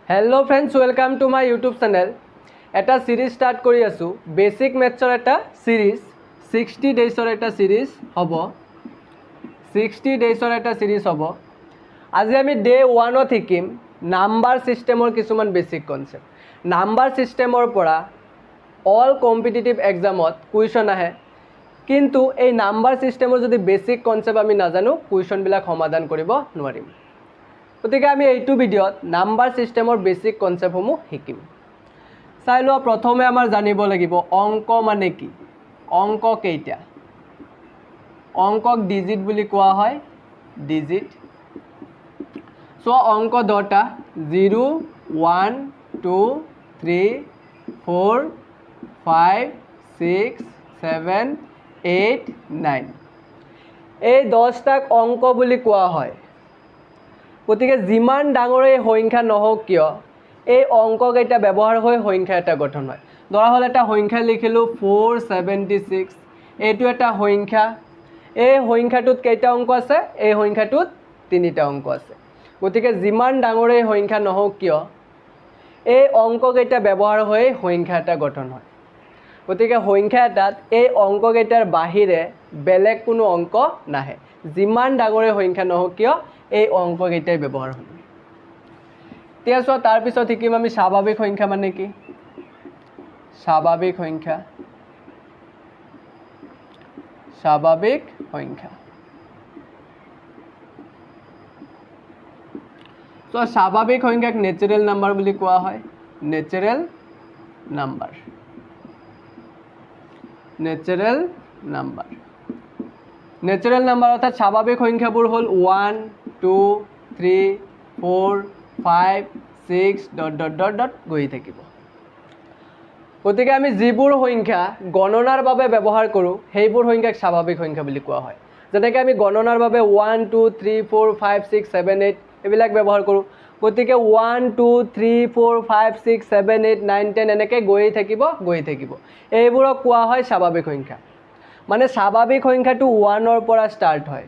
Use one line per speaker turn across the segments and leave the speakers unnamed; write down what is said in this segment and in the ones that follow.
Hello friends, welcome to my YouTube channel. एटा series start करी आसो बेसिक मैथ्सर एटा सीरीज 60 डेजर एटा सीरीज हम 60 डेजर एटा सीरीज हम। आज आम डे 1 शिकिम नम्बर सिस्टेमर किछुमान बेसिक कन्सेप्ट। नम्बर सिस्टेमर परा ऑल कम्पिटिटिव एग्जामत कुएशन आए, किन्तु ये नम्बर सिस्टेमर जो बेसिक कन्सेप्ट आमी नाजानो कुएशनबिलाक समाधान करिब नोवारिम। गति के यू भिडिओत नम्बर सिस्टेमर बेसिक कन्सेप्टসমূह शिकिम। चाइ लोৱা प्रथमे आमार जानिब लागिब अंक माने कि, अंक केइटा। अंকক डिजिट बुली कोৱা হয়, डिजिट। सो अंक 10टा 0 1 2 3 4 5 6 7 8 9 এই 10টাক अंक बुली कोৱা হয়। गति के जिमान डाঙरे संख्या নহওক किय এই अंककेইটা व्यवहार হৈ संख्या এটা गठन হয়। ধৰা হল এটা সংখ্যা লিখিলো 476, এইটো এটা সংখ্যা। এই সংখ্যাটোত কেইটা অংক আছে? এই সংখ্যাটোত 3টা অংক আছে। গতি के जिमान ডাঙৰে সংখ্যা নহওক কিয় এই অংককেইটা ব্যবহাৰ হৈ সংখ্যা এটা গঠন হয়। গতি के সংখ্যা এটাত এই অংককেইটাৰ বাহিৰে বেলেগ কোনো অংক নাহে। जिमान ডাঙৰে সংখ্যা নহওক কিয় এই অংককেইটাই ব্যবহাৰ হয়। এতিয়া চোৱা তাৰ পিছত শিকিম আমি স্বাভাৱিক সংখ্যা মানে কি। স্বাভাৱিক সংখ্যা, স্বাভাৱিক সংখ্যা। সো স্বাভাৱিক সংখ্যাক নেচাৰেল নাম্বাৰ বুলি কোৱা হয়। Natural number, natural number. Natural number अर्थात स्वाभाविक संख्याबूर हल 1 2 3 4 5 6 डट डट डट डट गई থাকিব। গতিকে আমি যিবোৰ সংখ্যা গণনাৰ বাবে ব্যৱহাৰ কৰোঁ সেইবোৰ সংখ্যাক স্বাভাৱিক সংখ্যা বুলি কোৱা হয়। যেনেকৈ আমি গণনাৰ বাবে 1 2 3 4 5 6 7 8 এইবিলাক ব্যৱহাৰ কৰোঁ। গতিকে 1 2 3 4 5 6 7 8 9 10 এনেকৈ গৈ থাকিব। এইবোৰক কোৱা হয় স্বাভাৱিক সংখ্যা। মানে স্বাভাৱিক সংখ্যাটো 1ৰ পৰা স্টাर्ट হয়।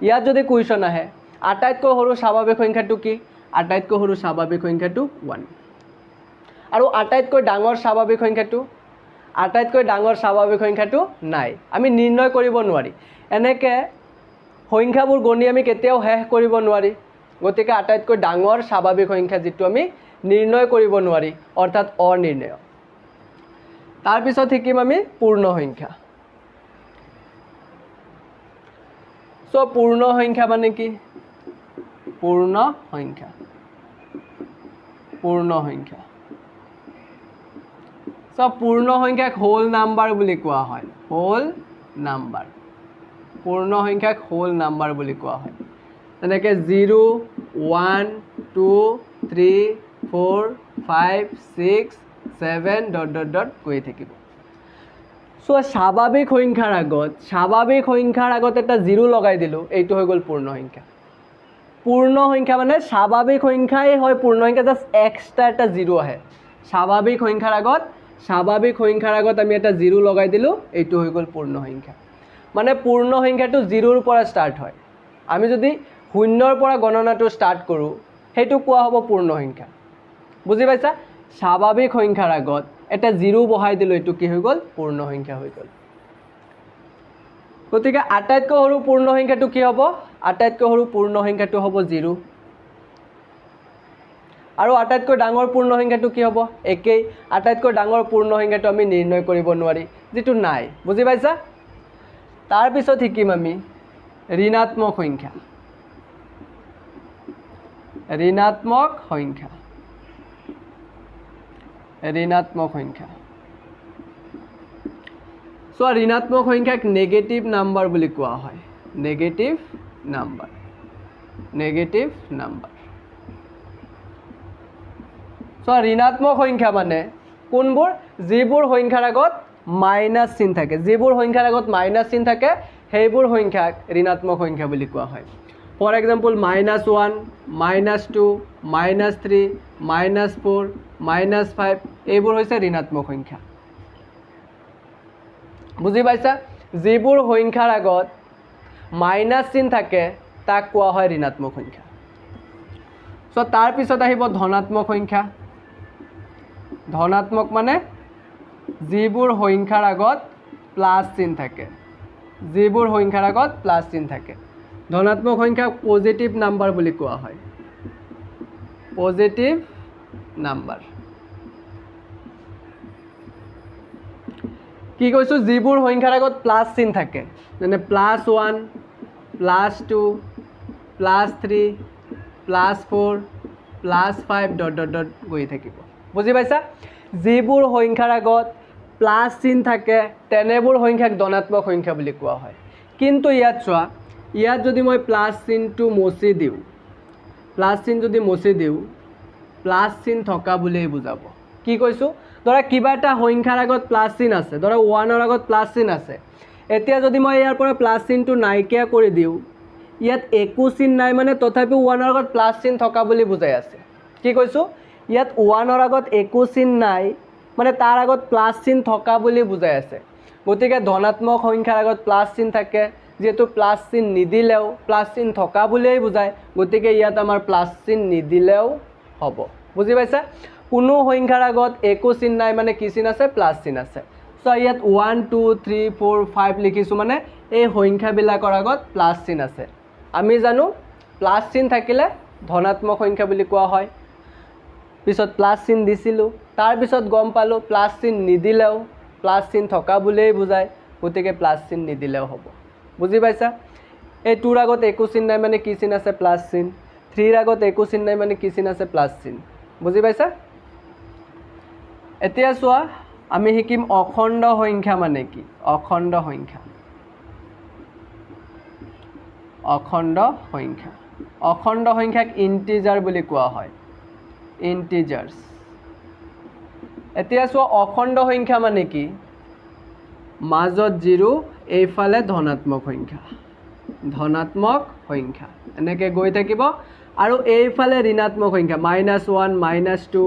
ইয়াত যদি কুৱেশ্যন আহে আটাইতকৈ সৰু স্বাভাৱিক সংখ্যাটো কি? আটাইতকৈ সৰু স্বাভাৱিক সংখ্যাটো 1। আৰু আটাইতকৈ ডাঙৰ স্বাভাৱিক সংখ্যাটো? আটাইতকৈ ডাঙৰ স্বাভাৱিক সংখ্যাটো নাই, আমি নিৰ্ণয় কৰিব নোৱাৰি। এনেকৈ সংখ্যাবোৰ গণি আমি কেতিয়াও শেষ কৰিব নোৱাৰি। গতিকে আটাইতকৈ ডাঙৰ স্বাভাৱিক সংখ্যা যিটো আমি নিৰ্ণয় কৰিব নোৱাৰি অৰ্থাৎ অনিৰ্ণেয়। তাৰপিছত শিকিম আমি পূৰ্ণ সংখ্যা। सो पूर्ण संख्या माने कि? पूर्ण संख्या, पूर्ण संख्या। सो पूर्ण संख्याक होल नम्बर बुली कोৱা হয়। होल नम्बर, पूर्ण संख्याक होल नम्बर बुली कोৱা হয়। যেনেকৈ 0 1 2 3 4 5 6 7 डट डट डट गई থাকিব। सो স্বাভাৱিক সংখ্যাৰ আগত এটা 0 লগাই দিলোঁ, এইটো হৈ গ'ল পূৰ্ণ সংখ্যা। পূৰ্ণ সংখ্যা মানে স্বাভাৱিক সংখ্যাই হয় পূৰ্ণ সংখ্যা, জাষ্ট এক্সট্ৰা এটা 0 আহে। স্বাভাৱিক সংখ্যাৰ আগত আমি এটা 0 লগাই দিলোঁ, এইটো হৈ গ'ল পূৰ্ণ সংখ্যা। মানে পূৰ্ণ সংখ্যাটো 0ৰ পৰা ষ্টাৰ্ট হয়। আমি যদি 0ৰ পৰা গণনাটো ষ্টাৰ্ট কৰোঁ সেইটো কোৱা হ'ব পূৰ্ণ সংখ্যা। বুজি পাইছা? স্বাভাৱিক সংখ্যাৰ আগত এটা 0 বহাই দিলোঁ, এইটো কি হৈ গ'ল? পূৰ্ণ সংখ্যা হৈ গ'ল। গতিকে আটাইতকৈ সৰু পূৰ্ণ সংখ্যাটো কি হ'ব? আটাইতকৈ সৰু পূৰ্ণ সংখ্যাটো হ'ব 0। আৰু আটাইতকৈ ডাঙৰ পূৰ্ণ সংখ্যাটো কি হ'ব? একেই। আটাইতকৈ ডাঙৰ পূৰ্ণ সংখ্যাটো আমি নিৰ্ণয় কৰিব নোৱাৰি, যিটো নাই। বুজি পাইছা? তাৰপিছত শিকিম আমি ঋণাত্মক সংখ্যা। ঋণাত্মক সংখ্যা, ঋণাত্মক সংখ্যা। সো ঋণাত্মক সংখ্যাক নেগেটিভ নাম্বাৰ বুলি কোৱা হয়। Negative number, negative number. So ঋণাত্মক সংখ্যা মানে কোনবোৰ? যিবোৰ সংখ্যাৰ আগত মাইনাছ চিন থাকে। যিবোৰ সংখ্যাৰ আগত মাইনাছ চিন থাকে সেইবোৰ সংখ্যাক ঋণাত্মক সংখ্যা বুলি কোৱা হয়। ফৰ এক্সাম্পল -1 -2 -3 -4 -5 এইবোৰ হৈছে ঋণাত্মক সংখ্যা। বুজি পাইছা? যিবোৰ সংখ্যাৰ আগত মাইনাছ চিন থাকে তাক কোৱা হয় ঋণাত্মক সংখ্যা। সো তাৰ পিছত আহিব ধনাত্মক সংখ্যা ধনাত্মক মানে যিবোৰ সংখ্যাৰ আগত প্লাস চিন থাকে যিবোৰ সংখ্যাৰ আগত প্লাস চিন থাকে ধনাত্মক সংখ্যাক পজিটিভ নাম্বাৰ বুলি কোৱা হয় পজিটিভ নাম্বাৰ কি কৈছো যিবোৰ সংখ্যাৰ আগত প্লাস চিন থাকে যেনে +1 +2 +3 +4 +5 ডট ডট ডট গৈ থাকিব বুজি পাইছা যিবোৰ সংখ্যাৰ আগত প্লাস চিন থাকে তেনেবোৰ সংখ্যাক ধনাত্মক সংখ্যা বুলি কোৱা হয় কিন্তু ইয়াত চোৱা ইয়াত যদি মই প্লাস চিনটো মুছি দিওঁ প্লাস চিন যদি মুছি দিওঁ প্লাস চিন থকা বুলিয়ে বুজাব কি কৈছো ধৰা কিবা এটা সংখ্যাৰ আগত প্লাস চিন আছে ধৰা 1 ৰ আগত প্লাস চিন আছে এতিয়া যদি মই ইয়াৰ পৰা প্লাস চিনটো নাইকিয়া কৰি দিওঁ ইয়াত একো চিন নাই মানে তথাপি 1 ৰ আগত প্লাস চিন থকা বুলি বুজাই আছে কি কৈছো ইয়াত 1 ৰ আগত একো চিন নাই মানে তাৰ আগত প্লাস চিন থকা বুলি বুজাই আছে গতিকে ধনাত্মক সংখ্যাৰ আগত প্লাস চিন থাকে যেহেতু প্লাস চিন নিদিলেও প্লাস চিন থকা বুলিয়ে বুজায় গতিকে ইয়াত আমাৰ প্লাস চিন নিদিলেও হ'ব বুজি পাইছা কোনো সংখ্যাৰ আগত একো চিন নাই মানে কি চিন আছে প্লাস চিন আছে সো ইয়াত 1 2 3 4 5 লিখিছো মানে এই সংখ্যাবিলাকৰ আগত প্লাস চিন আছে আমি জানো প্লাস চিন থাকিলে ধনাত্মক সংখ্যা বুলি কোৱা হয় পিছত প্লাস চিন দিছিলো তাৰ পিছত গম পালো প্লাস চিন নিদিলেও প্লাস চিন থকা বুলিয়ে বুজায় গতিকে প্লাস চিন নিদিলেও হ'ব বুজি পাইছা এই 2 ৰ আগত একো চিন নাই মানে কি চিন আছে প্লাস চিন 3 ৰ আগত একো চিন নাই মানে কি চিন আছে প্লাস চিন বুজি পাইছা এতিয়া চোৱা আমি শিকিম অখণ্ড সংখ্যা মানে কি অখণ্ড সংখ্যা অখণ্ড সংখ্যা অখণ্ড সংখ্যাক ইন্টিজাৰ বুলি কোৱা হয় ইন্টিজাৰ্স এতিয়া চোৱা অখণ্ড সংখ্যা মানে কি মাজত 0 এইফালে ধনাত্মক সংখ্যা এনেকৈ গৈ থাকিব আৰু এইফালে ঋণাত্মক সংখ্যা -1 -2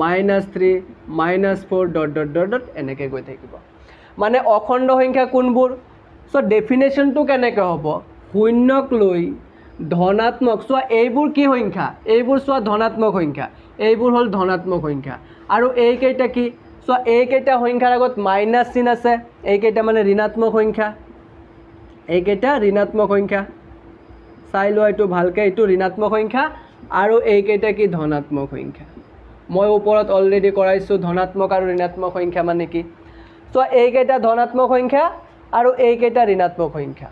-3 -4 ডট ডট ডট ডট এনেকৈ গৈ থাকিব মানে অখণ্ড সংখ্যা কোনবোৰ সো ডেফিনেশ্যনটো কেনেকৈ হ'ব শূন্যক লৈ ধনাত্মক চোৱা এইবোৰ কি সংখ্যা এইবোৰ চোৱা ধনাত্মক সংখ্যা এইবোৰ হ'ল ধনাত্মক সংখ্যা আৰু এইকেইটা কি চোৱা এইকেইটা সংখ্যাৰ আগত মাইনাছ চিন আছে এইকেইটা মানে ঋণাত্মক সংখ্যা এইকেইটা ঋণাত্মক সংখ্যা চাই লোৱা এইটো ভালকৈ এইটো ঋণাত্মক সংখ্যা আৰু এইকেইটা কি ধনাত্মক সংখ্যা মই ওপৰত অলৰেডি কৰাইছো ধনাত্মক আৰু ঋণাত্মক সংখ্যা মানে কি চোৱা এইকেইটা ধনাত্মক সংখ্যা আৰু এইকেইটা ঋণাত্মক সংখ্যা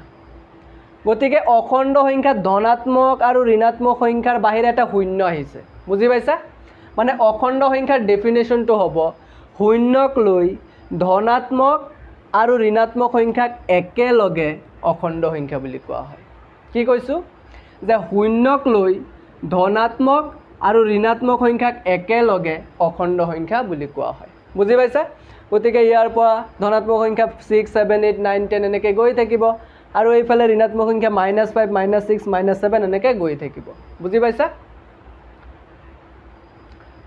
গতিকে অখণ্ড সংখ্যাত ধনাত্মক আৰু ঋণাত্মক সংখ্যাৰ বাহিৰে এটা শূন্য আহিছে বুজি পাইছা মানে অখণ্ড সংখ্যাৰ ডেফিনেশ্যনটো হ'ব শূন্যক লৈ ধনাত্মক আৰু ঋণাত্মক সংখ্যাক একেলগে অখণ্ড সংখ্যা বুলি কোৱা হয় কি কৈছো যে শূন্যক লৈ ধনাত্মক আৰু ঋণাত্মক সংখ্যাক একেলগে অখণ্ড সংখ্যা বুলি কোৱা হয় বুজি পাইছা গতিকে ইয়াৰ পৰা ধনাত্মক সংখ্যা 6 7 8 9 10 এনেকৈ গৈ থাকিব আৰু এইফালে ঋণাত্মক সংখ্যা -5 -6 -7 এনেকৈ গৈ থাকিব বুজি পাইছা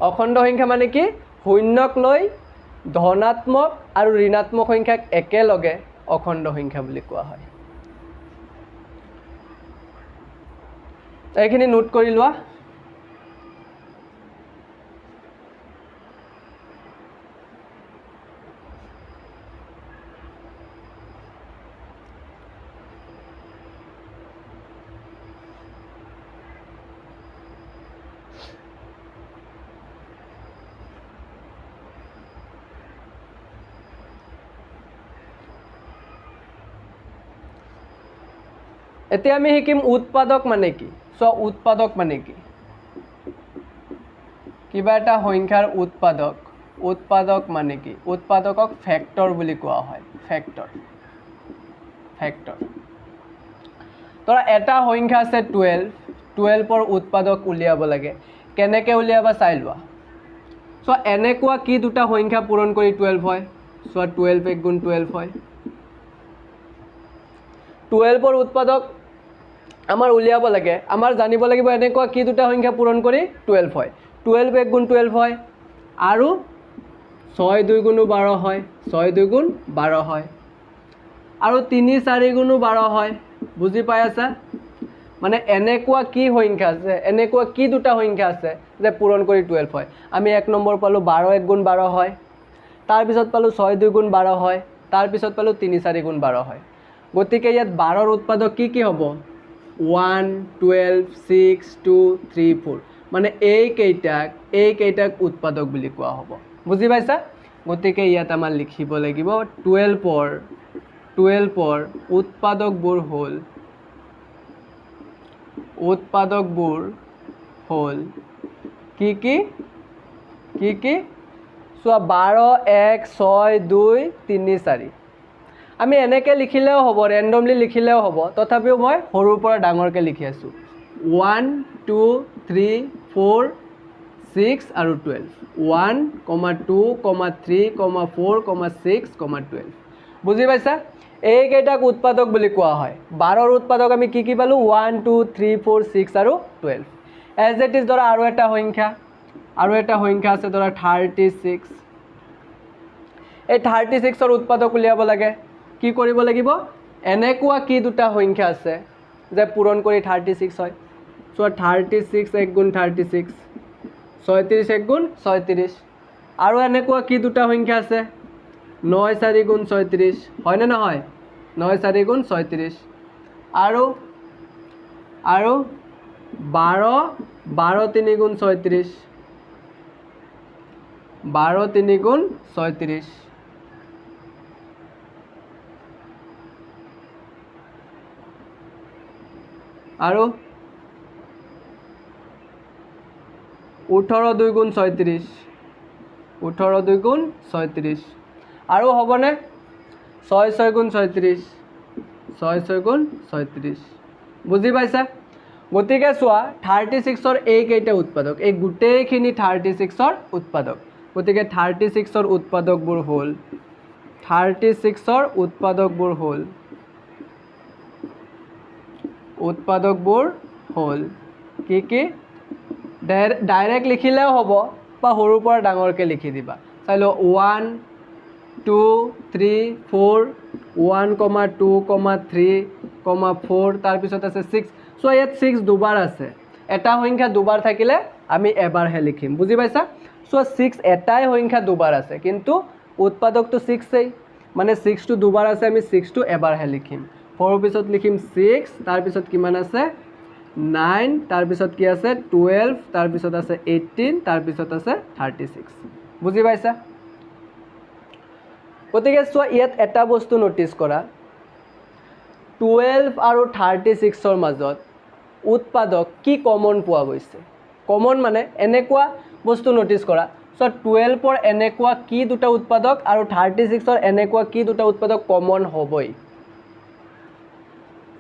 অখণ্ড সংখ্যা মানে কি শূন্যক লৈ ধনাত্মক আৰু ঋণাত্মক সংখ্যাক একেলগে অখণ্ড সংখ্যা বুলি কোৱা হয় এইখিনি নোট কৰি লোৱা এতিয়া আমি শিকিম উৎপাদক মানে কি সো উৎপাদক মানে কি কিবা এটা সংখ্যাৰ উৎপাদক মানে কি উৎপাদকক ফেক্টৰ বুলি কোৱা হয় ফেক্টৰ ধৰা এটা সংখ্যা আছে 12 ৰ উৎপাদক উলিয়াব লাগে কেনেকৈ উলিয়াবা চাই লোৱা সো এনেকুৱা কি দুটা সংখ্যা পূৰণ কৰি 12 হয় সো 12 * 12 হয় 12 ৰ উৎপাদক আমাৰ উলিয়াব লাগে আমাৰ জানিব লাগিব এনেকুৱা কি দুটা সংখ্যা পূৰণ কৰি 12 হয় 12 * 12 হয় আৰু 6 2 * 12 হয় 6 2 * 12 হয় আৰু 3 4 * 12 হয় বুজি পাই আছা মানে এনেকুৱা কি সংখ্যা আছে, এনেকুৱা কি দুটা সংখ্যা আছে যে পূৰণ কৰি 12 হয়। আমি 1 নম্বৰ পালোঁ 12 1 গুণ 12 হয়, তাৰপিছত পালোঁ 6 2 গুণ 12 হয়, তাৰপিছত পালোঁ 3 4 গুণ 12 হয়। গতিকে ইয়াত 12ৰ উৎপাদক কি হ'ব? 1 12 6 2 3 4, মানে এইকেইটাক উৎপাদক বুলি কোৱা হ'ব। বুজি পাইছা? গতিকে ইয়াত আমাৰ লিখিব লাগিব 12ৰ উৎপাদকবোৰ হ'ল কি কি? চোৱা 12 1 6 2 3 4। আমি এনেকৈ লিখিলেও হ'ব, ৰেণ্ডমলি লিখিলেও হ'ব, তথাপিও মই সৰুৰ পৰা ডাঙৰকৈ লিখি আছোঁ। 1 2 3 4 6 আৰু 12, 1 2 3 4 6 12। বুজি পাইছা? এইকেইটাক উৎপাদক বুলি কোৱা হয়। 12ৰ উৎপাদক আমি কি পালোঁ? 1 2 3 4 6 আৰু 12। এজ ইট ইজ ধৰা আৰু এটা সংখ্যা আছে ধৰা 36। এই 36ৰ উৎপাদক উলিয়াব লাগে। কি কৰিব লাগিব? এনেকুৱা কি দুটা সংখ্যা আছে যে পূৰণ কৰি 36 হয়? চ' 36 1 গুণ 36, 36 1 গুণ 36। আৰু এনেকুৱা কি দুটা সংখ্যা আছে? 9 4 গুণ 36, হয়নে নহয়? 9 4 গুণ 36। আৰু 12 3 গুণ 36, 12 3 গুণ 36। আৰু 18 2 গুণ 36, 18 2 গুণ 36। আৰু হ'বনে? 6 6 গুণ 36, 6 6 গুণ 36। বুজি পাইছা? গতিকে চোৱা 36ৰ এইকেইটা উৎপাদক, এই গোটেইখিনি 36ৰ উৎপাদক। গতিকে 36ৰ উৎপাদকবোৰ হ'ল কি কি? ডাইৰেক্ট লিখিলেও হ'ব বা সৰুৰ পৰা ডাঙৰকৈ লিখি দিবা। চাই লওঁ 1 2 3 4, 1 2 3 4, তাৰপিছত আছে 6। চ' ইয়াত 6 দুবাৰ আছে। এটা সংখ্যা দুবাৰ থাকিলে আমি এবাৰহে লিখিম। বুজি পাইছা? চ' 6 এটাই সংখ্যা দুবাৰ আছে, কিন্তু উৎপাদকটো 6এই, মানে 6টো দুবাৰ আছে, আমি 6টো এবাৰহে লিখিম। 4ৰ পিছত লিখিম 6, তাৰপিছত কিমান আছে? 9, তাৰপিছত কি আছে? 12, তাৰপিছত আছে 18, তাৰপিছত আছে 36। বুজি পাইছা? গতিকে চোৱা ইয়াত এটা বস্তু ন'টিছ কৰা, 12 আৰু 36ৰ মাজত উৎপাদক কি কমন পোৱা গৈছে? কমন মানে এনেকুৱা বস্তু ন'টিছ কৰা, চ' 12ৰ এনেকুৱা কি দুটা উৎপাদক আৰু 36ৰ এনেকুৱা কি দুটা উৎপাদক কমন হ'বই।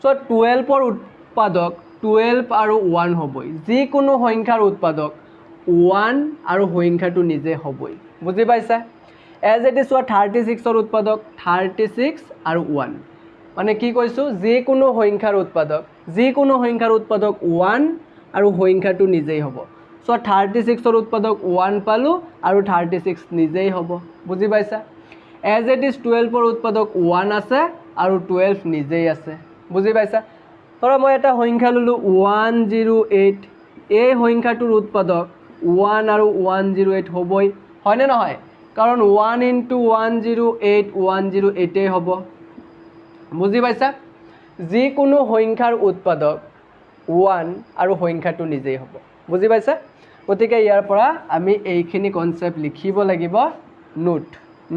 চ' 12ৰ উৎপাদক 12 আৰু 1 হ'বই। যিকোনো সংখ্যাৰ উৎপাদক 1 আৰু সংখ্যাটো নিজে হ'বই। বুজি পাইছা? এজ ইট ইজ চোৱা 36ৰ উৎপাদক 36 আৰু 1, মানে কি কৈছোঁ? যিকোনো সংখ্যাৰ উৎপাদক 1 আৰু সংখ্যাটো নিজেই হ'ব। চ' 36ৰ উৎপাদক 1 পালোঁ আৰু 36 নিজেই হ'ব। বুজি পাইছা? এজ ইট ইজ 12ৰ উৎপাদক 1 আছে আৰু 12 নিজেই আছে। বুজি পাইছা? ধৰা মই এটা সংখ্যা ল'লোঁ 108, এই সংখ্যাটোৰ উৎপাদক 1 আৰু 108 হ'বই, হয়নে নহয়? কাৰণ 1 × 108 108এই হ'ব। বুজি পাইছা? যিকোনো সংখ্যাৰ উৎপাদক 1 আৰু সংখ্যাটো নিজেই হ'ব। বুজি পাইছা? গতিকে ইয়াৰ পৰা আমি এইখিনি কনচেপ্ট লিখিব লাগিব।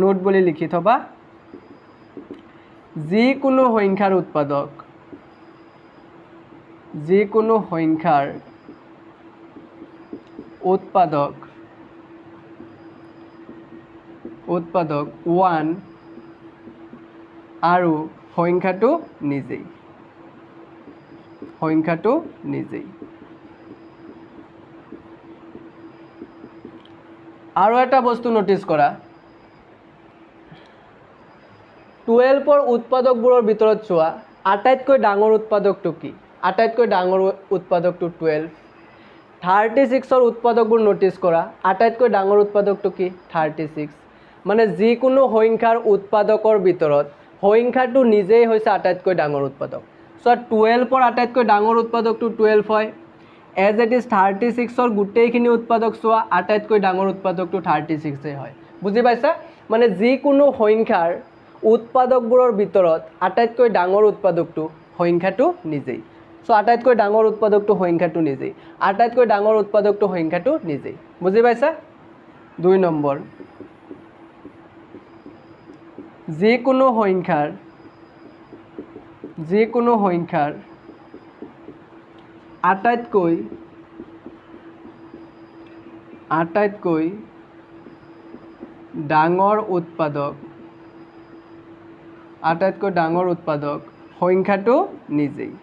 নোট বুলি লিখি থবা। যিকোনো সংখ্যাৰ উৎপাদক উৎপাদক 1 আৰু সংখ্যাটো নিজেই। আৰু এটা বস্তু ন'টিছ কৰা, 12ৰ উৎপাদকবোৰৰ ভিতৰত চোৱা আটাইতকৈ ডাঙৰ উৎপাদকটো কি? আটাইতকৈ ডাঙৰ উৎপাদকটো 12। 36ৰ উৎপাদকবোৰ ন'টিছ কৰা, আটাইতকৈ ডাঙৰ উৎপাদকটো কি? 36। মানে যিকোনো সংখ্যাৰ উৎপাদকৰ ভিতৰত সংখ্যাটো নিজেই হৈছে আটাইতকৈ ডাঙৰ উৎপাদক। সো 12 আটাইতকৈ ডাঙৰ উৎপাদকটো 12 হয় এজ ইট ইজ 36 গোটেইখিনি উৎপাদক চোৱা আটাইতকৈ ডাঙৰ উৎপাদকটো 36 হয় বুজি পাইছা মানে যিকোনো সংখ্যাৰ উৎপাদকবোৰৰ ভিতৰত আটাইতকৈ ডাঙৰ উৎপাদকটো সংখ্যাটো নিজেই সো আটাইতকৈ ডাঙৰ উৎপাদকটো সংখ্যাটো নিজেই আটাইতকৈ ডাঙৰ উৎপাদকটো সংখ্যাটো নিজেই বুজি পাইছা 2 নম্বৰ যিকোনো সংখ্যাৰ আটাইতকৈ ডাঙৰ উৎপাদক সংখ্যাটো নিজেই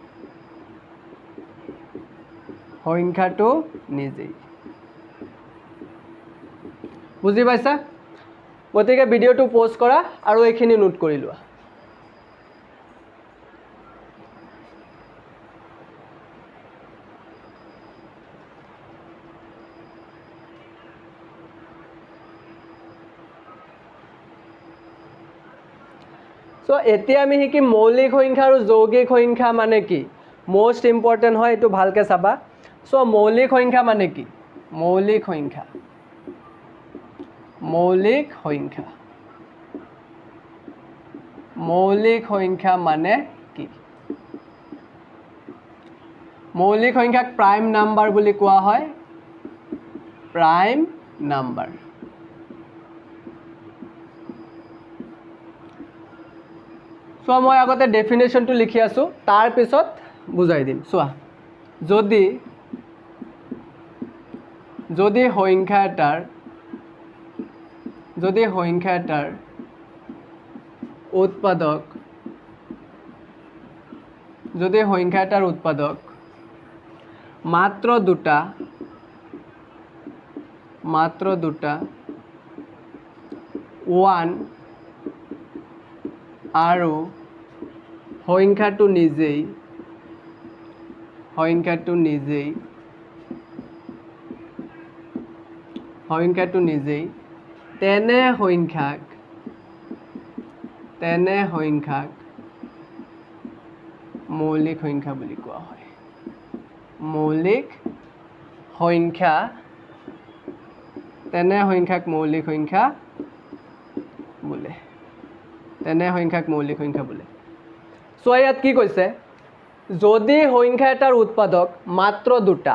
বুজি পাইছা গতিকে ভিডিওটো পজ কৰা আৰু এইখিনি নোট কৰি লোৱা সো এতিয়া আমি শিকিম মৌলিক সংখ্যা আৰু যৌগিক সংখ্যা মানে কি মোস্ট ইম্পৰ্টেণ্ট হয় এইটো ভালকৈ চাবা সো মৌলিক সংখ্যা মানে কি মৌলিক সংখ্যা মানে কি মৌলিক সংখ্যাক প্ৰাইম নাম্বাৰ বুলি কোৱা হয় প্ৰাইম নাম্বাৰ সো মই আগতে ডেফিনেশ্যনটো লিখি আছোঁ তাৰ পিছত বুজাই দিম চোৱা যদি সংখ্যা এটাৰ উৎপাদক মাত্ৰ দুটা 1 আৰু সংখ্যাটো নিজেই তেনে সংখ্যাক মৌলিক সংখ্যা বুলি কোৱা হয় তেনে সংখ্যাক মৌলিক সংখ্যা বোলে সো ইয়াত কি কৈছে যদি সংখ্যা এটাৰ উৎপাদক মাত্ৰ দুটা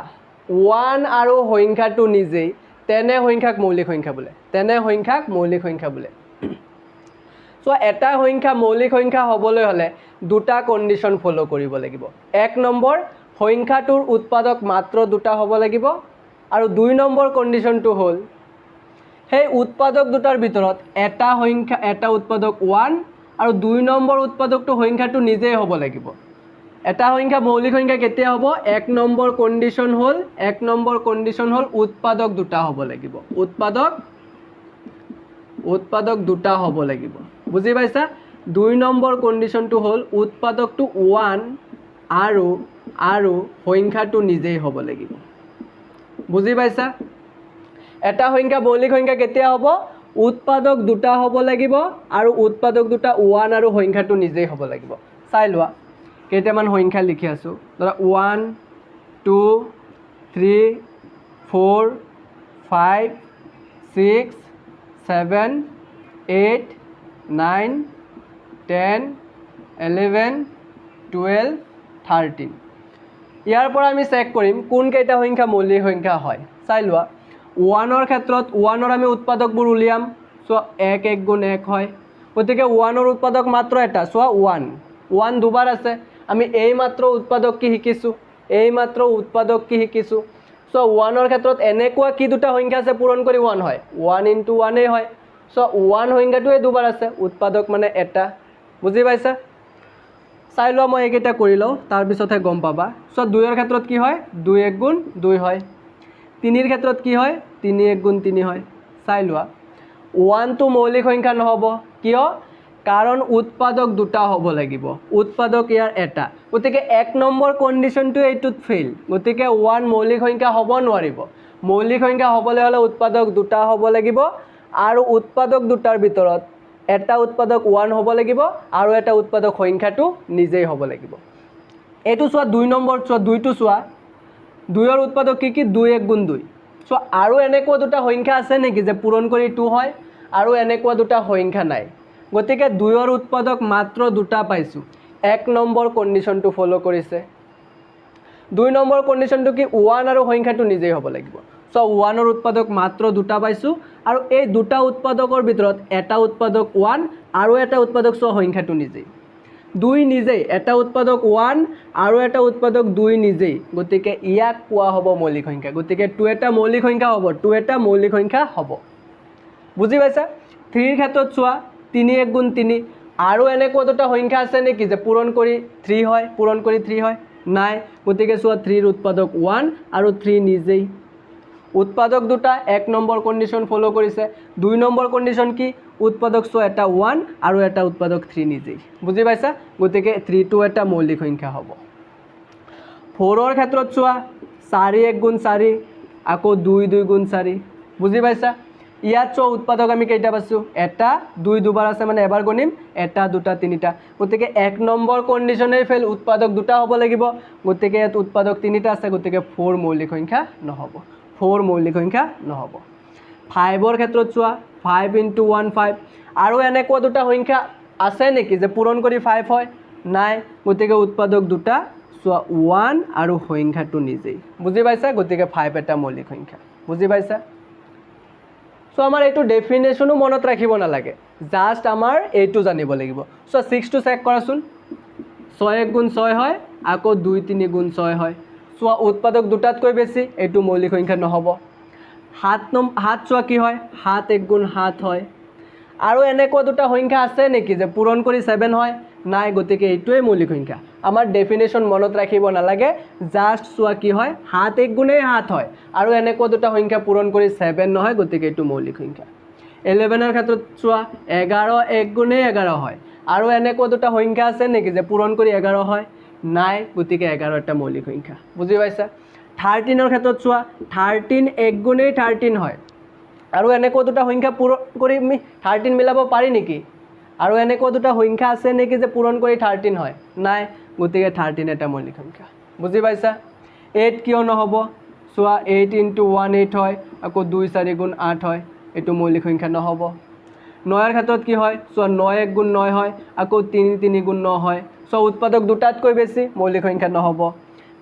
1 আৰু সংখ্যাটো নিজেই তেনে সংখ্যাক মৌলিক সংখ্যা বোলে সো এটা সংখ্যা মৌলিক সংখ্যা হ'বলৈ হ'লে দুটা কণ্ডিশ্যন ফ'ল' কৰিব লাগিব 1 নম্বৰ সংখ্যাটোৰ উৎপাদক মাত্ৰ দুটা হ'ব লাগিব আৰু 2 নম্বৰ কণ্ডিশ্যনটো হ'ল সেই উৎপাদক দুটাৰ ভিতৰত এটা উৎপাদক 1 আৰু 2 নম্বৰ উৎপাদকটো সংখ্যাটো নিজেই হ'ব লাগিব এটা সংখ্যা মৌলিক সংখ্যা কেতিয়া হ'ব 1 নম্বৰ কণ্ডিশ্যন হ'ল উৎপাদক দুটা হ'ব লাগিব বুজি পাইছা 2 নম্বৰ কণ্ডিশ্যনটো হ'ল উৎপাদকটো 1 আৰু সংখ্যাটো নিজেই হ'ব লাগিব বুজি পাইছা এটা সংখ্যা মৌলিক সংখ্যা কেতিয়া হ'ব উৎপাদক দুটা হ'ব লাগিব আৰু উৎপাদক দুটা 1 আৰু সংখ্যাটো নিজেই হ'ব লাগিব চাই লোৱা কেইটামান সংখ্যা লিখি আছোঁ ধৰা 1 2 3 4 5 6 7 8 9 10 11 12 13 ইয়াৰ পৰা আমি চেক কৰিম কোন কেইটা সংখ্যা মৌলিক সংখ্যা হয় চাই লোৱা 1ৰ ক্ষেত্ৰত 1ৰ আমি উৎপাদকবোৰ উলিয়াম সো 1 1 গুণ 1 হয় গতিকে 1ৰ উৎপাদক মাত্ৰ এটা চোৱা 1 দুবাৰ আছে আমি এই মাত্ৰ উৎপাদক কি শিকিছোঁ সো 1ৰ ক্ষেত্ৰত এনেকুৱা কি দুটা সংখ্যা আছে পূৰণ কৰি 1 হয় 1 × 1 হয় সো 1 সংখ্যাটোৱে দুবাৰ আছে উৎপাদক মানে এটা বুজি পাইছা চাই লোৱা মই এইকেইটা কৰি লওঁ তাৰপিছতহে গম পাবা সো 2ৰ ক্ষেত্ৰত কি হয় 2 1 গুণ 2 হয় 3ৰ ক্ষেত্ৰত কি হয় 3 1 গুণ 3 হয় চাই লোৱা 1টো মৌলিক সংখ্যা নহ'ব কিয় কাৰণ উৎপাদক দুটা হ'ব লাগিব উৎপাদক ইয়াৰ এটা গতিকে 1 নম্বৰ কণ্ডিশ্যনটো এইটোত ফেইল গতিকে 1 মৌলিক সংখ্যা হ'ব নোৱাৰিব মৌলিক সংখ্যা হ'বলৈ হ'লে উৎপাদক দুটা হ'ব লাগিব আৰু উৎপাদক দুটাৰ ভিতৰত এটা উৎপাদক 1 হ'ব লাগিব আৰু এটা উৎপাদক সংখ্যাটো নিজেই হ'ব লাগিব এইটো চোৱা 2 নম্বৰ চোৱা 2টো চোৱা 2ৰ উৎপাদক কি 2 1 গুণ 2 চোৱা আৰু এনেকুৱা দুটা সংখ্যা আছে নেকি যে পূৰণ কৰি 2 হয় আৰু এনেকুৱা দুটা সংখ্যা নাই গতিকে 2ৰ উৎপাদক মাত্ৰ দুটা পাইছো 1 নম্বৰ কন্ডিশনটো ফলো কৰিছে 2 নম্বৰ কন্ডিশনটো কি 1 আৰু সংখ্যাটো নিজেই হ'ব লাগিব সো 1ৰ উৎপাদক মাত্ৰ দুটা পাইছো আৰু এই দুটা উৎপাদকৰ ভিতৰত এটা উৎপাদক 1 আৰু এটা উৎপাদক সো সংখ্যাটো নিজেই 2 নিজেই এটা উৎপাদক 1 আৰু এটা উৎপাদক 2 নিজেই গতিকে ইয়াক কোৱা হ'ব মৌলিক সংখ্যা গতিকে 2 এটা মৌলিক সংখ্যা হ'ব 2 এটা মৌলিক সংখ্যা হ'ব বুজি পাইছা 3 ৰ ক্ষেত্ৰত চোৱা 3 1 গুণ 3 আৰু এনেকুৱা দুটা সংখ্যা আছে নেকি যে পূৰণ কৰি 3 হয় পূৰণ কৰি 3 হয় নাই গতিকে চোৱা 3 ৰ উৎপাদক 1 আৰু 3 নিজেই উৎপাদক দুটা 1 নম্বৰ কন্ডিশন ফলো কৰিছে 2 নম্বৰ কন্ডিশন কি উৎপাদক চোৱা এটা 1 আৰু এটা উৎপাদক 3 নিজেই বুজি পাইছা গতিকে 3 টো এটা মৌলিক সংখ্যা হ'ব 4 ৰ ক্ষেত্ৰত চোৱা 4 1 গুণ 4 আকৌ 2 2 গুণ 4 বুজি পাইছা ইয়াত চোৱা উৎপাদক আমি কেইটা পাইছো এটা 2 দুবাৰ আছে মানে এবাৰ গণিম এটা দুটা তিনিটা গতিকে 1 নম্বৰ কন্ডিশনে ফেল উৎপাদক দুটা হ'ব লাগিব গতিকে ইয়াত উৎপাদক তিনিটা আছে গতিকে 4 মৌলিক সংখ্যা নহ'ব 4 মৌলিক সংখ্যা নহ'ব 5 ৰ ক্ষেত্ৰত চোৱা 5 * 1 5 আৰু এনেকুৱা দুটা সংখ্যা আছে নেকি যে পূৰণ কৰি 5 হয় নাই গতিকে উৎপাদক দুটা চোৱা 1 আৰু সংখ্যাটো নিজেই বুজি পাইছা গতিকে 5 এটা মৌলিক সংখ্যা বুজি পাইছা সো আমাৰ এইটো ডেফিনেশনো মনত ৰাখিব নালাগে জাস্ট আমাৰ এইটো জানিব লাগিব সো 6 টো চেক কৰাচোন 6 1 গুণ 6 হয় আকৌ 2 3 গুণ 6 হয় চোৱা উৎপাদক দুটাতকৈ বেছি এইটো মৌলিক সংখ্যা নহ'ব 7 চোৱা কি হয় 7 1 গুণ 7 হয় আৰু এনেকুৱা দুটা সংখ্যা আছে নেকি যে পূৰণ কৰি 7 হয় নাই গতিকে এইটোৱে মৌলিক সংখ্যা আমাৰ ডেফিনেশন মনত ৰাখিব নালাগে জাস্ট চোৱা কি হয় 7 1 গুণে 7 হয় আৰু এনেকুৱা দুটা সংখ্যা পূৰণ কৰি 7 নহয় গতিকে এইটো মৌলিক সংখ্যা 11 ৰ ক্ষেত্ৰত চোৱা 11 1 গুণে 11 হয় আৰু এনেকুৱা দুটা সংখ্যা আছে নেকি যে পূৰণ কৰি 11 হয় নাই গতিকে 11 এটা মৌলিক সংখ্যা বুজি পাইছা 13 ৰ ক্ষেত্ৰত চোৱা 13 1 গুণে 13 হয় আৰু এনেকুৱা দুটা সংখ্যা পূৰণ কৰি আমি 13 মিলাব পাৰি নেকি আৰু এনেকুৱা দুটা সংখ্যা আছে নেকি যে পূৰণ কৰি 13 হয় নাই গতিকে 13 এটা মৌলিক সংখ্যা বুজি পাইছা 8 কিয় নহ'ব চোৱা 8 * 1 8 হয় আকৌ 2 4 গুণ 8 হয় এইটো মৌলিক সংখ্যা নহ'ব 9 ৰ ক্ষেত্ৰত কি হয় চোৱা 9 1 গুণ 9 হয় আকৌ 3 3 গুণ 9 হয় সো উৎপাদক দুটাতকৈ বেছি মৌলিক সংখ্যা নহ'ব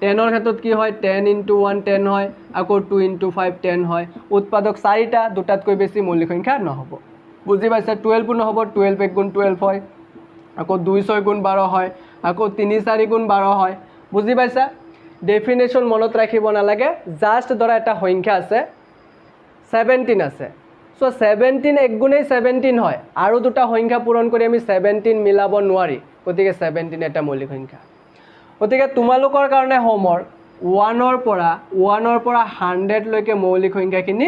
10 ৰ ক্ষেত্ৰত কি হয় 10 * 1 10 হয় আকৌ 2 * 5 10 হয় উৎপাদক 4টা দুটাতকৈ বেছি মৌলিক সংখ্যা নহ'ব বুজি পাইছা 12 নহ'ব 12 1 গুণ 12 হয় আকৌ 2 6 গুণ 12 হয় আকৌ 3 4 গুণ 12 হয় বুজি পাইছা ডেফিনেশন মনত ৰাখিব নালাগে জাস্ট ধৰা এটা সংখ্যা আছে 17 আছে সো 17 1 গুণে 17 হয় আৰু দুটা সংখ্যা পূৰণ কৰি আমি 17 মিলাব নোৱাৰি গতিকে 17 এটা মৌলিক সংখ্যা গতিকে তোমালোকৰ কাৰণে হোমৱৰ্ক 1 ৰ পৰা 100 লৈকে মৌলিক সংখ্যাখিনি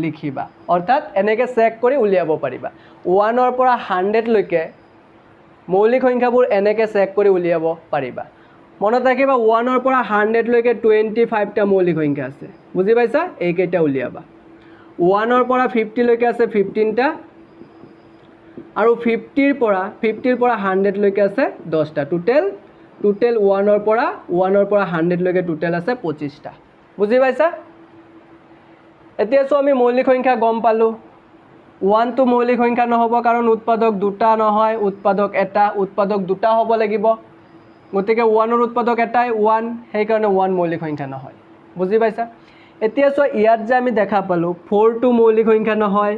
লিখিবা অৰ্থাৎ এনেকে চেক কৰি উলিয়াব পাৰিবা 1 ৰ পৰা 100 লৈকে মৌলিক সংখ্যাবোৰ এনেকে চেক কৰি উলিয়াব পাৰিবা মনত ৰাখিবা 1 ৰ পৰা 100 লৈকে 25টা মৌলিক সংখ্যা আছে বুজি পাইছা এইকেইটা উলিয়াবা 1 ৰ পৰা 50 লৈকে আছে 15টা আৰু 50 ৰ পৰা 100 লৈকে আছে 10টা টোটেল 1 ৰ পৰা 100 লৈকে টোটেল আছে 25টা বুজি পাইছা এতিয়া সো আমি মৌলিক সংখ্যা গম পালো 1 টো মৌলিক সংখ্যা নহ'ব কাৰণ উৎপাদক দুটা নহয় উৎপাদক এটা উৎপাদক দুটা হ'ব লাগিব গতিকে 1 ৰ উৎপাদক এটাই 1 সেই কাৰণে 1 মৌলিক সংখ্যা নহয় বুজি পাইছা এতিয়া সো ইয়াত যে আমি দেখা পালো 4 টো মৌলিক সংখ্যা নহয়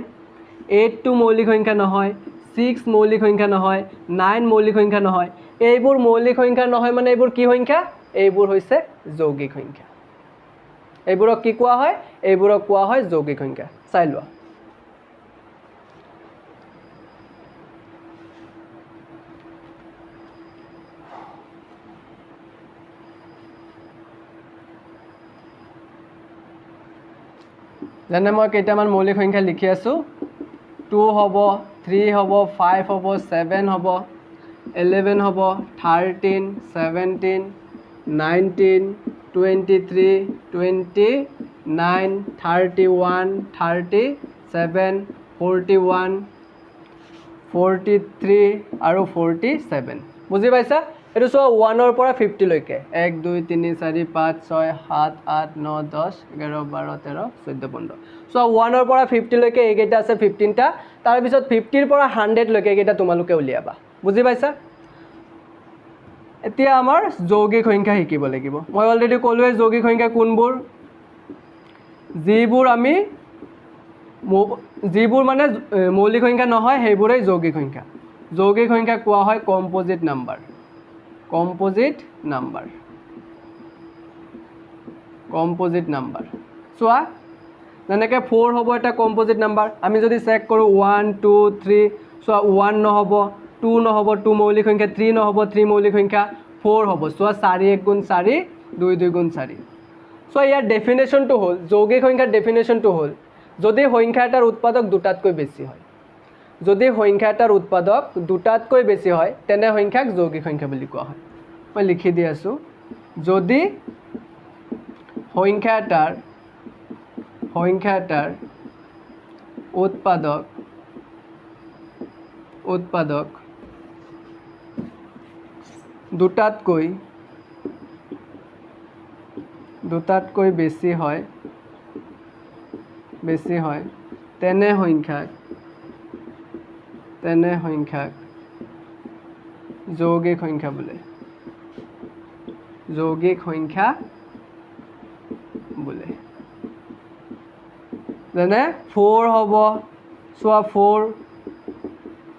8 টো মৌলিক সংখ্যা নহয় 6 মৌলিক সংখ্যা নহয় 9 মৌলিক সংখ্যা নহয় এইবোৰ মৌলিক সংখ্যা নহয় মানে এইবোৰ কি সংখ্যা এইবোৰ হৈছে যৌগিক সংখ্যা এইবোৰক কি কোৱা হয় এইবোৰক কোৱা হয় যৌগিক সংখ্যা চাই লোৱা যেনে মই কেইটামান মৌলিক সংখ্যা লিখি আছো 2 হ'ব 3 হ'ব 5 হ'ব 7 হ'ব 11 হ'ব 13 17 19 23 29 31 37 41 43 আৰু 47 বুজি পাইছা এইটো চোৱা 1ৰ পৰা 50 লৈকে 1 2 3 4 5 6 7 8 9 10 11 12 13 14 15 চোৱা 1ৰ পৰা 50 লৈকে এইকেইটা আছে 15টা তাৰপিছত 50ৰ পৰা 100 লৈকে এইকেইটা তোমালোকে উলিয়াবা বুজি পাইছা এতিয়া আমাৰ যৌগিক সংখ্যা শিকিব লাগিব মই অলৰেডি ক'লোৱে যৌগিক সংখ্যা কোনবোৰ যিবোৰ মানে মৌলিক সংখ্যা নহয় সেইবোৰেই যৌগিক সংখ্যা কোৱা হয় কম্পোজিট নাম্বাৰ চোৱা যেনেকৈ 4 হ'ব এটা কম্পোজিট নাম্বাৰ আমি যদি চেক কৰোঁ 1 2 3 চোৱা 1 নহ'ব 2 নহ'ব 2 মৌলিক সংখ্যা 3 নহ'ব 3 মৌলিক সংখ্যা 4 হ'ব চোৱা 4 1 গুণ 4 2 2 গুণ 4 চোৱা ইয়াৰ ডেফিনেশ্যনটো হ'ল যৌগিক সংখ্যাৰ ডেফিনেশ্যনটো হ'ল যদি সংখ্যা এটাৰ উৎপাদক দুটাতকৈ বেছি হয় তেনে সংখ্যাক যৌগিক সংখ্যা বুলি কোৱা হয় মই লিখি দি আছোঁ যদি সংখ্যা এটাৰ উৎপাদক দুটাতকৈ বেছি হয় তেনে সংখ্যাক যৌগিক সংখ্যা বোলে যেনে 4 হ'ব চোৱা 4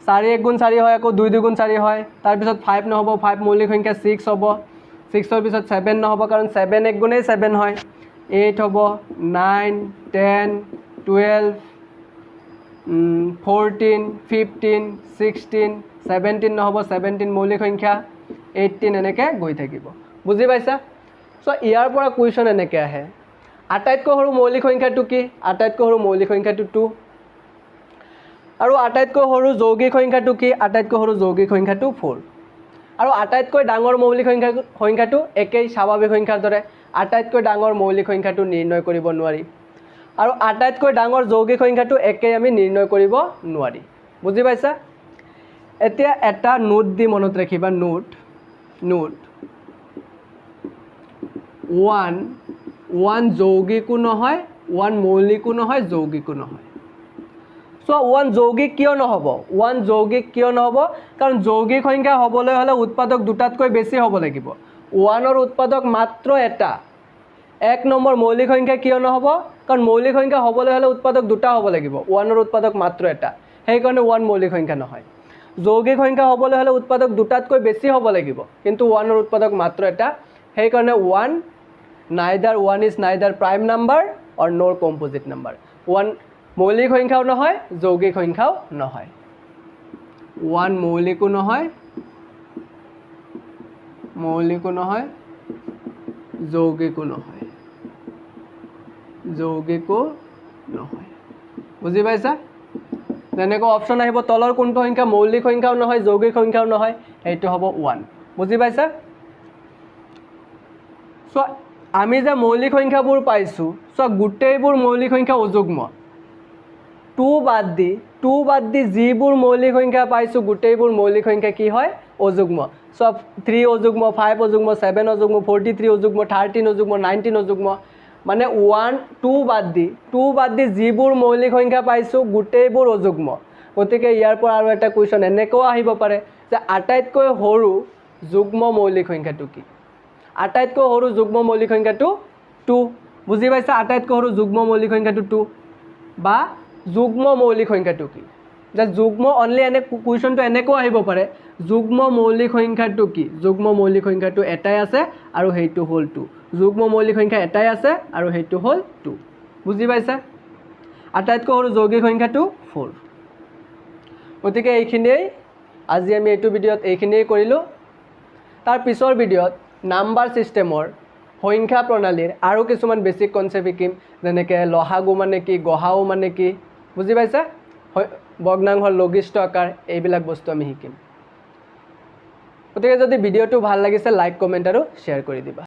4 1 গুণ 4 হয় আকৌ 2 2 গুণ 4 হয় তাৰপিছত 5 নহ'ব 5 মৌলিক সংখ্যা 6 হ'ব 6ৰ পিছত 7 নহ'ব কাৰণ 7 1 গুণেই 7 হয় 8 হ'ব 9 10 12 14 15 16 17 নহ'ব 17 মৌলিক সংখ্যা 18 এনেকৈ গৈ থাকিব বুজি পাইছা চ' ইয়াৰ পৰা কুৱেশ্যন এনেকৈ আহে আটাইতকৈ সৰু মৌলিক সংখ্যাটো কি আটাইতকৈ সৰু মৌলিক সংখ্যাটো 2 আৰু আটাইতকৈ সৰু যৌগিক সংখ্যাটো কি আটাইতকৈ সৰু যৌগিক সংখ্যাটো 4 আৰু আটাইতকৈ ডাঙৰ মৌলিক সংখ্যাটো একেই স্বাভাৱিক সংখ্যাৰ দৰে আটাইতকৈ ডাঙৰ মৌলিক সংখ্যাটো নিৰ্ণয় কৰিব নোৱাৰি আৰু আটাইতকৈ ডাঙৰ যৌগিক সংখ্যাটো একেই আমি নিৰ্ণয় কৰিব নোৱাৰি বুজি পাইছা এতিয়া এটা নোট দি মনত ৰাখিবা নোট 1 যৌগিকো নহয় 1 মৌলিকো নহয় যৌগিকো নহয় চ' 1 যৌগিক কিয় নহ'ব কাৰণ যৌগিক সংখ্যা হ'বলৈ হ'লে উৎপাদক দুটাতকৈ বেছি হ'ব লাগিব 1ৰ উৎপাদক মাত্ৰ এটা 1 নম্বৰ মৌলিক সংখ্যা কিয় নহ'ব কাৰণ মৌলিক সংখ্যা হ'বলৈ হ'লে উৎপাদক দুটা হ'ব লাগিব 1ৰ উৎপাদক মাত্ৰ এটা সেইকাৰণে 1 মৌলিক সংখ্যা নহয় যৌগিক সংখ্যা হ'বলৈ হ'লে উৎপাদক দুটাতকৈ বেছি হ'ব লাগিব কিন্তু 1ৰ উৎপাদক মাত্ৰ এটা সেইকাৰণে 1 is neither prime number or nor composite number 1 মৌলিক সংখ্যাও নহয় যৌগিক সংখ্যাও নহয় 1 মৌলিকো নহয় যৌগিকো নহয় বুজি পাইছা যেনেকৈ অপশ্যন আহিব তলৰ কোনটো সংখ্যা মৌলিক সংখ্যাও নহয় যৌগিক সংখ্যাও নহয় সেইটো হ'ব 1 বুজি পাইছা চ' আমি যে মৌলিক সংখ্যাবোৰ পাইছোঁ চ' গোটেইবোৰ মৌলিক সংখ্যা অযুগ্ম 2 বাদ দি যিবোৰ মৌলিক সংখ্যা পাইছোঁ গোটেইবোৰ মৌলিক সংখ্যা কি হয় অযুগ্ম চ' 3 অযুগ্ম 5 অযুগ্ম 7 অযুগ্ম 43 অযুগ্ম 13 অযুগ্ম 19 অযুগ্ম মানে 2 বাদ দি যিবোৰ মৌলিক সংখ্যা পাইছোঁ গোটেইবোৰ অযুগ্ম গতিকে ইয়াৰ পৰা আৰু এটা কুৱেশ্যন এনেকৈও আহিব পাৰে যে আটাইতকৈ সৰু যুগ্ম মৌলিক সংখ্যাটো কি আটাইতকৈ সৰু যুগ্ম মৌলিক সংখ্যাটো 2 বুজি পাইছা আটাইতকৈ সৰু যুগ্ম মৌলিক সংখ্যাটো 2 বা যুগ্ম মৌলিক সংখ্যাটো কি যে যুগ্ম অনলি এনে কুৱেশ্যনটো এনেকৈও আহিব পাৰে যুগ্ম মৌলিক সংখ্যাটো কি যুগ্ম মৌলিক সংখ্যাটো এটাই আছে আৰু সেইটো হ'ল 2 যুগ্ম মৌলিক সংখ্যা এটাই আছে আৰু সেইটো হ'ল 2 বুজি পাইছা আটাইতকৈ সৰু যৌগিক সংখ্যাটো 4 গতিকে এইখিনিয়েই আজি আমি এইটো ভিডিঅ'ত এইখিনিয়েই কৰিলোঁ তাৰ পিছৰ ভিডিঅ'ত নাম্বাৰ ছিষ্টেমৰ সংখ্যা প্ৰণালীৰ আৰু কিছুমান বেছিক কনচেপ্ট শিকিম যেনেকৈ লহাগু মানে কি গহাও মানে কি বুজি পাইছা ভগ্নাংশৰ লঘিষ্ঠ আকাৰ এইবিলাক বস্তু আমি শিকিম গতিকে যদি ভিডিঅ'টো ভাল লাগিছে লাইক কমেণ্ট আৰু শ্বেয়াৰ কৰি দিবা